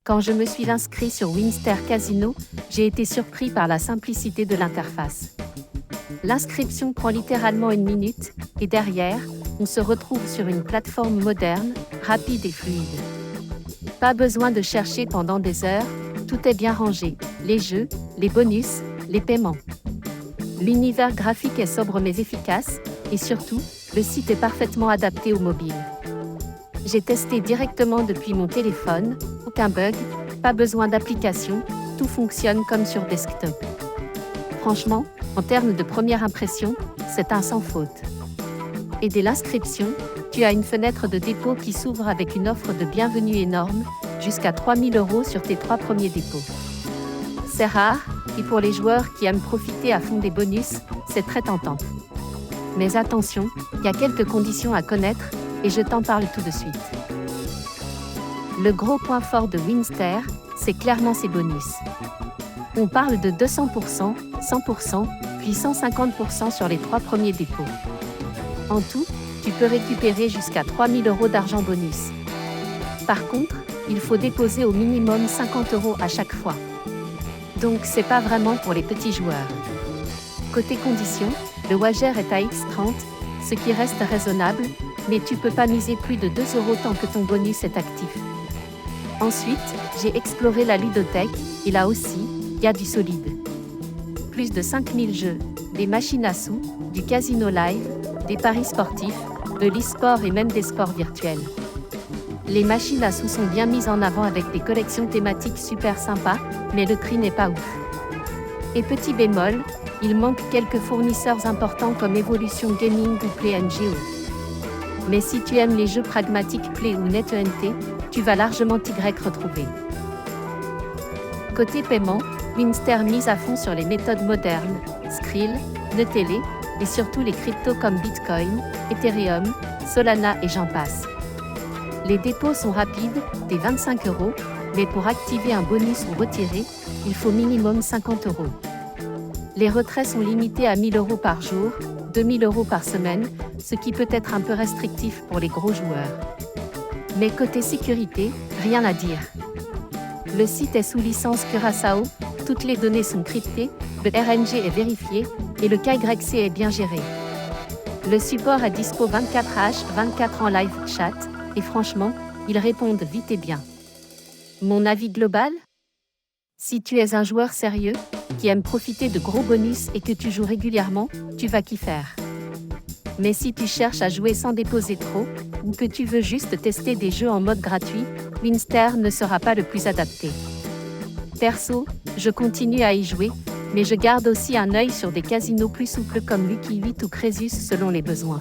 Quand je me suis inscrit sur Winster Casino, j'ai été surpris par la simplicité de l'interface. L'inscription prend littéralement 1 minute, et derrière, on se retrouve sur une plateforme moderne, rapide et fluide. Pas besoin de chercher pendant des heures, tout est bien rangé, les jeux, les bonus, les paiements. L'univers graphique est sobre mais efficace, et surtout, le site est parfaitement adapté au mobile. J'ai testé directement depuis mon téléphone, aucun bug, pas besoin d'application, tout fonctionne comme sur desktop. Franchement, en termes de première impression, c'est un sans faute. Et dès l'inscription, tu as une fenêtre de dépôt qui s'ouvre avec une offre de bienvenue énorme, jusqu'à 3 000 € sur tes 3 premiers dépôts. C'est rare, et pour les joueurs qui aiment profiter à fond des bonus, c'est très tentant. Mais attention, il y a quelques conditions à connaître, et je t'en parle tout de suite. Le gros point fort de Winster, c'est clairement ses bonus. On parle de 200%, 100%, puis 150% sur les 3 premiers dépôts. En tout, tu peux récupérer jusqu'à 3 000 € d'argent bonus. Par contre, il faut déposer au minimum 50 € à chaque fois. Donc c'est pas vraiment pour les petits joueurs. Côté conditions, le wager est à X30, ce qui reste raisonnable, mais tu peux pas miser plus de 2 € tant que ton bonus est actif. Ensuite, j'ai exploré la ludothèque, et là aussi, il y a du solide. Plus de 5000 jeux, des machines à sous, du casino live, des paris sportifs, de l'e-sport et même des sports virtuels. Les machines à sous sont bien mises en avant avec des collections thématiques super sympas, mais le prix n'est pas ouf. Et petit bémol, il manque quelques fournisseurs importants comme Evolution Gaming ou Play&Go. Mais si tu aimes les jeux pragmatiques Play ou NetEnt, tu vas largement t'y retrouver. Côté paiement, Winster mise à fond sur les méthodes modernes, Skrill, Netelé, et surtout les cryptos comme Bitcoin, Ethereum, Solana et j'en passe. Les dépôts sont rapides, des 25 €, mais pour activer un bonus ou retirer, il faut minimum 50 €. Les retraits sont limités à 1 000 € par jour, 2 000 € par semaine, ce qui peut être un peu restrictif pour les gros joueurs. Mais côté sécurité, rien à dire. Le site est sous licence Curaçao, toutes les données sont cryptées, le RNG est vérifié, et le KYC est bien géré. Le support est dispo 24h/24 en live chat, et franchement, ils répondent vite et bien. Mon avis global ? Si tu es un joueur sérieux, qui aime profiter de gros bonus et que tu joues régulièrement, tu vas kiffer. Mais si tu cherches à jouer sans déposer trop, ou que tu veux juste tester des jeux en mode gratuit, Winster ne sera pas le plus adapté. Perso, je continue à y jouer, mais je garde aussi un œil sur des casinos plus souples comme Lucky 8 ou Crésus selon les besoins.